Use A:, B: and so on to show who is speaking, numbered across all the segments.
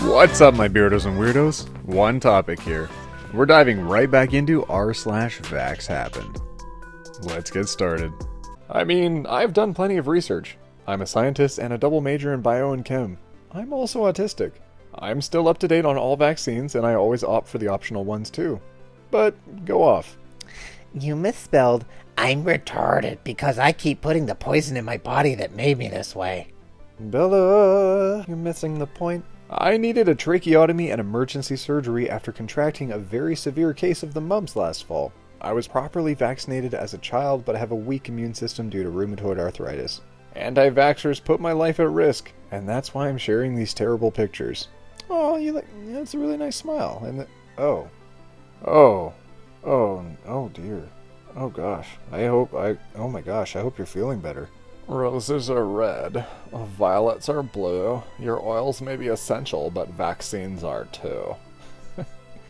A: What's up, my Beardos and Weirdos? OneTopic here. We're diving right back into r/VaxxHappened. Let's get started. I mean, I've done plenty of research. I'm a scientist and a double major in bio and chem. I'm also autistic. I'm still up to date on all vaccines, and I always opt for the optional ones too. But go off.
B: You misspelled, I'm retarded because I keep putting the poison in my body that made me this way.
A: Bella, you're missing the point. I needed a tracheotomy and emergency surgery after contracting a very severe case of the mumps last fall. I was properly vaccinated as a child, but have a weak immune system due to rheumatoid arthritis. Antivaxxers put my life at risk, and that's why I'm sharing these terrible pictures. Oh, that's a really nice smile. And oh dear. Oh gosh. Oh my gosh, I hope you're feeling better. Roses are red, violets are blue. Your oils may be essential, but vaccines are too.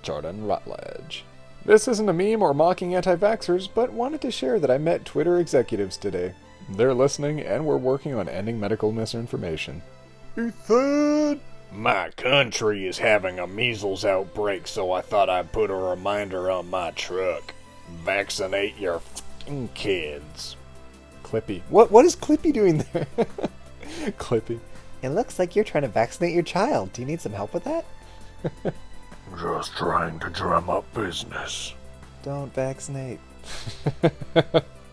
A: Jordan Rutledge. This isn't a meme or mocking anti-vaxxers, but wanted to share that I met Twitter executives today. They're listening, and we're working on ending medical misinformation. Ethan!
C: My country is having a measles outbreak, so I thought I'd put a reminder on my truck. Vaccinate your f***ing kids.
A: Clippy. What is Clippy doing there? Clippy.
B: It looks like you're trying to vaccinate your child. Do you need some help with that?
C: Just trying to drum up business.
B: Don't vaccinate.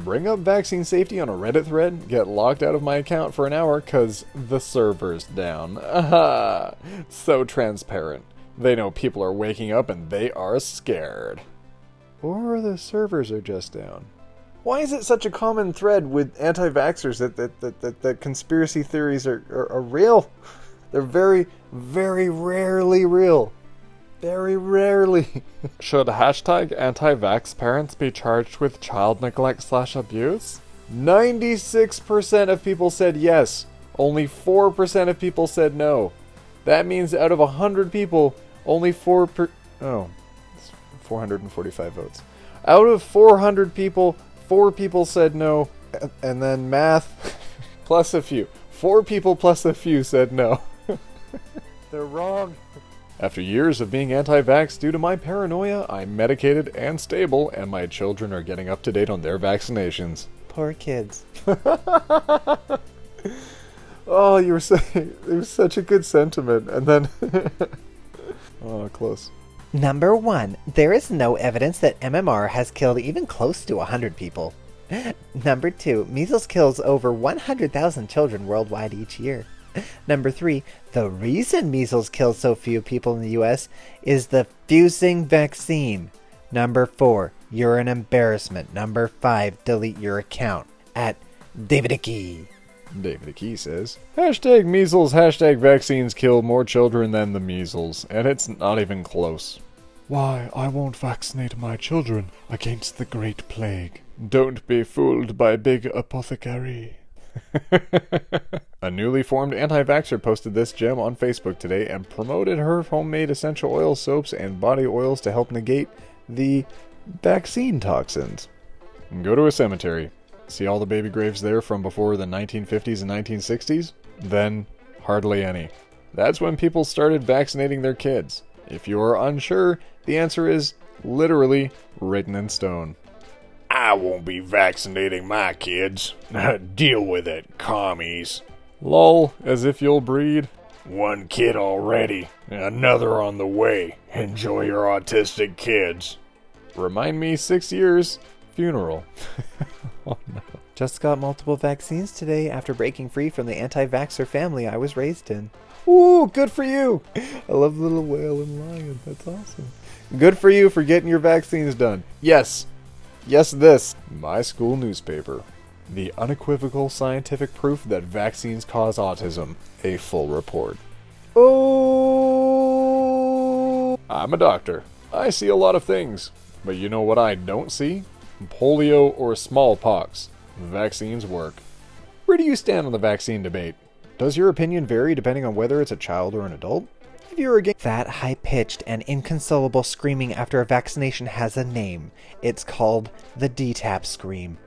A: Bring up vaccine safety on a Reddit thread, get locked out of my account for an hour cause the server's down. Aha! So transparent. They know people are waking up and they are scared. Or the servers are just down. Why is it such a common thread with anti-vaxxers that conspiracy theories are real? They're very, very rarely real. Very rarely. Should hashtag anti-vax parents be charged with child neglect/abuse? 96% of people said yes. Only 4% of people said no. That means out of 100 people, only 445 votes. Out of 400 people, 4 people said no, and then math, plus a few. 4 people plus a few said no. They're wrong. After years of being anti-vax due to my paranoia, I'm medicated and stable, and my children are getting up to date on their vaccinations.
B: Poor kids.
A: Oh, you were saying, it was such a good sentiment, and then, oh, close.
B: Number 1. There is no evidence that MMR has killed even close to 100 people. Number 2. Measles kills over 100,000 children worldwide each year. Number 3. The reason measles kills so few people in the US is the fusing vaccine. Number 4. You're an embarrassment. Number 5. Delete your account. At David Icky.
A: David Icky says, hashtag measles, hashtag vaccines kill more children than the measles, and it's not even close. Why, I won't vaccinate my children against the Great Plague. Don't be fooled by big apothecary. A newly formed anti-vaxxer posted this gem on Facebook today and promoted her homemade essential oil soaps and body oils to help negate the vaccine toxins. Go to a cemetery. See all the baby graves there from before the 1950s and 1960s? Then, hardly any. That's when people started vaccinating their kids. If you are unsure, the answer is literally written in stone.
C: I won't be vaccinating my kids. Deal with it, commies.
A: Lol, as if you'll breed.
C: 1 kid already, another on the way. Enjoy your autistic kids.
A: Remind me 6 years. Funeral. Oh no.
B: Just got multiple vaccines today after breaking free from the anti-vaxxer family I was raised in.
A: Ooh, good for you. I love the little whale and lion. That's awesome. Good for you for getting your vaccines done. Yes. Yes, this. My school newspaper. The unequivocal scientific proof that vaccines cause autism. A full report. Oh! I'm a doctor. I see a lot of things. But you know what I don't see? Polio or smallpox. Vaccines work. Where do you stand on the vaccine debate? Does your opinion vary depending on whether it's a child or an adult? If you're against
B: that high-pitched and inconsolable screaming after a vaccination has a name. It's called the DTaP scream.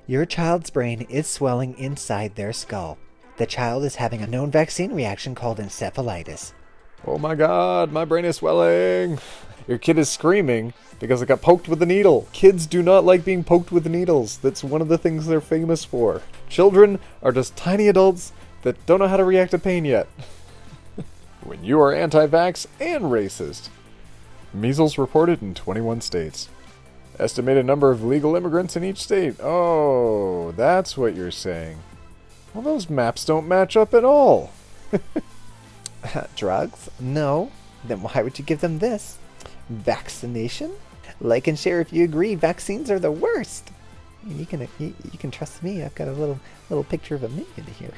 B: Your child's brain is swelling inside their skull. The child is having a known vaccine reaction called encephalitis.
A: Oh my god, my brain is swelling. Your kid is screaming because it got poked with a needle. Kids do not like being poked with needles. That's one of the things they're famous for. Children are just tiny adults that don't know how to react to pain yet. When you are anti-vax and racist. Measles reported in 21 states. Estimated number of legal immigrants in each state. Oh, that's what you're saying. Well, those maps don't match up at all.
B: Drugs? No. Then why would you give them this? Vaccination? Like and share if you agree. Vaccines are the worst. You can trust me. I've got a little picture of a minion here.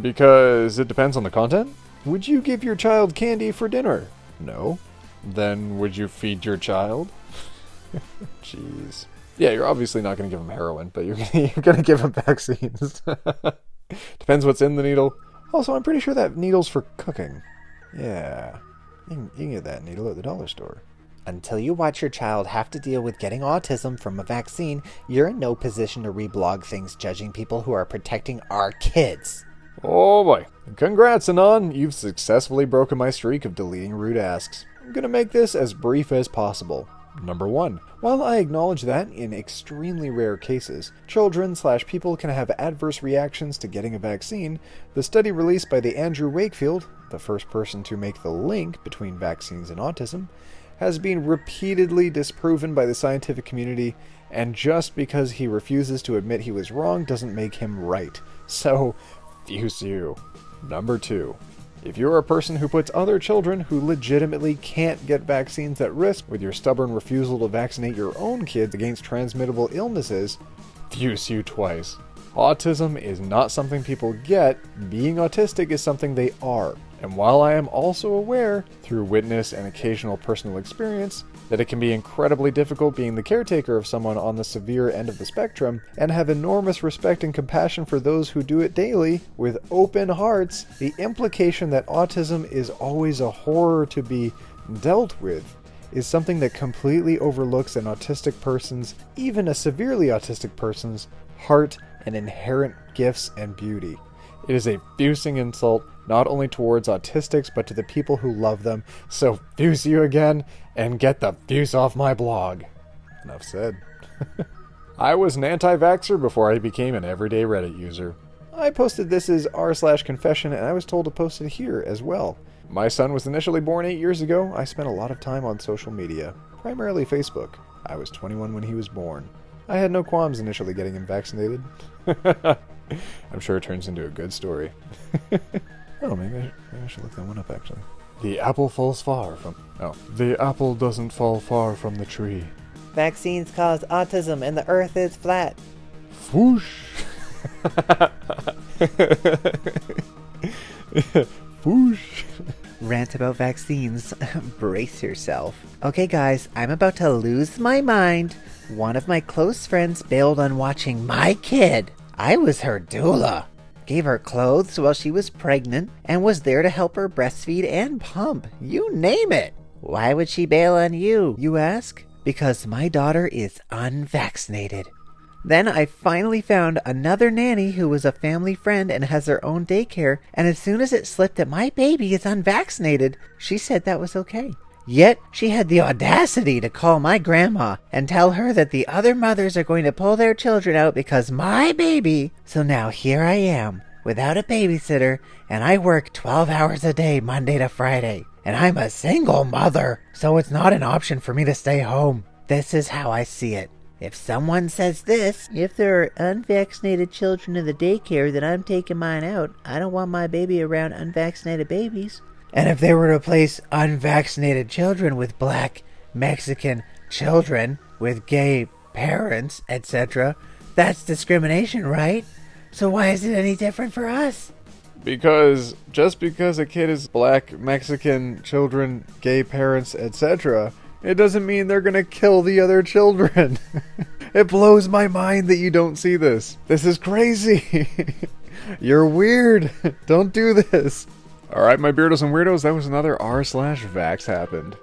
A: Because it depends on the content? Would you give your child candy for dinner? No. Then would you feed your child? Jeez. Yeah, you're obviously not going to give them heroin, but you're going to give them vaccines. Depends what's in the needle. Also, I'm pretty sure that needle's for cooking. Yeah. You can get that needle at the dollar store.
B: Until you watch your child have to deal with getting autism from a vaccine, you're in no position to reblog things judging people who are protecting our kids.
A: Oh boy. Congrats, Anon. You've successfully broken my streak of deleting rude asks. I'm going to make this as brief as possible. Number 1. While I acknowledge that, in extremely rare cases, children/people can have adverse reactions to getting a vaccine, the study released by the Andrew Wakefield, the first person to make the link between vaccines and autism, has been repeatedly disproven by the scientific community, and just because he refuses to admit he was wrong doesn't make him right. So, fuse you. Number 2. If you're a person who puts other children who legitimately can't get vaccines at risk with your stubborn refusal to vaccinate your own kids against transmittable illnesses, fuse you twice. Autism is not something people get, being autistic is something they are. And while I am also aware, through witness and occasional personal experience, that it can be incredibly difficult being the caretaker of someone on the severe end of the spectrum, and have enormous respect and compassion for those who do it daily, with open hearts, the implication that autism is always a horror to be dealt with is something that completely overlooks an autistic person's, even a severely autistic person's, heart and inherent gifts and beauty. It is a fusing insult not only towards autistics, but to the people who love them. So fuse you again, and get the fuse off my blog. Enough said. I was an anti-vaxxer before I became an everyday Reddit user. I posted this as r/confession, and I was told to post it here as well. My son was initially born 8 years ago. I spent a lot of time on social media, primarily Facebook. I was 21 when he was born. I had no qualms initially getting him vaccinated. I'm sure it turns into a good story. Oh, maybe I should look that one up, actually. The apple falls far from... Oh. The apple doesn't fall far from the tree.
B: Vaccines cause autism and the earth is flat.
A: Whoosh! Whoosh!
B: Rant about vaccines. Brace yourself. Okay guys, I'm about to lose my mind. One of my close friends bailed on watching my kid. I was her doula. Gave her clothes while she was pregnant and was there to help her breastfeed and pump. You name it. Why would she bail on you, you ask? Because my daughter is unvaccinated. Then I finally found another nanny who was a family friend and has her own daycare, and as soon as it slipped that my baby is unvaccinated, she said that was okay. Yet she had the audacity to call my grandma and tell her that the other mothers are going to pull their children out because my baby... So now here I am, without a babysitter, and I work 12 hours a day Monday to Friday. And I'm a single mother, so it's not an option for me to stay home. This is how I see it. If someone says this, if there are unvaccinated children in the daycare, then I'm taking mine out. I don't want my baby around unvaccinated babies. And if they were to replace unvaccinated children with black, Mexican children with gay parents, etc., that's discrimination, right? So why is it any different for us?
A: Because just because a kid is black, Mexican children, gay parents, etc., it doesn't mean they're gonna kill the other children. It blows my mind that you don't see this. This is crazy. You're weird. Don't do this. Alright, my Beardos and Weirdos, that was another r/VaxxHappened.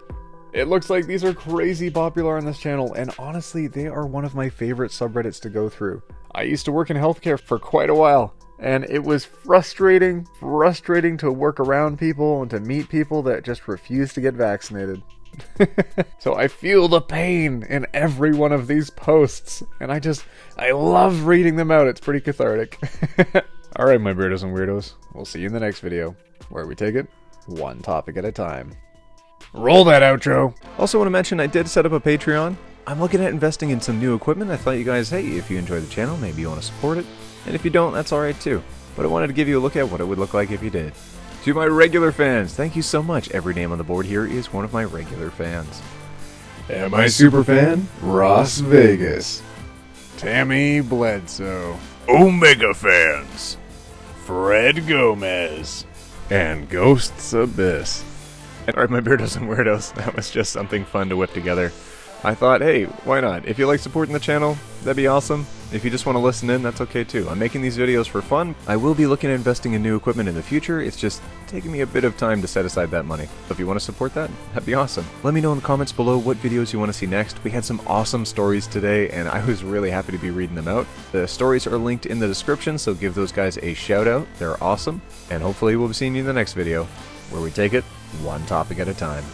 A: It looks like these are crazy popular on this channel, and honestly, they are one of my favorite subreddits to go through. I used to work in healthcare for quite a while, And it was frustrating to work around people and to meet people that just refused to get vaccinated. So I feel the pain in every one of these posts, and I love reading them out. It's pretty cathartic. Alright, my Beardos and Weirdos, we'll see you in the next video, where we take it one topic at a time. Roll that outro! Also want to mention I did set up a Patreon. I'm looking at investing in some new equipment. I thought you guys, hey, if you enjoy the channel, maybe you want to support it. And if you don't, that's alright too. But I wanted to give you a look at what it would look like if you did. To my regular fans, thank you so much. Every name on the board here is one of my regular fans.
C: Am I Superfan? Ross Vegas.
A: Tammy Bledsoe.
C: Omega fans. Fred Gomez.
A: And Ghosts Abyss.
D: Alright, my Beardos and Weirdos, that was just something fun to whip together. I thought, hey, why not? If you like supporting the channel, that'd be awesome. If you just want to listen in, that's okay too. I'm making these videos for fun. I will be looking at investing in new equipment in the future. It's just taking me a bit of time to set aside that money. So if you want to support that, that'd be awesome. Let me know in the comments below what videos you want to see next. We had some awesome stories today, and I was really happy to be reading them out. The stories are linked in the description, so give those guys a shout out. They're awesome. And hopefully we'll be seeing you in the next video, where we take it one topic at a time.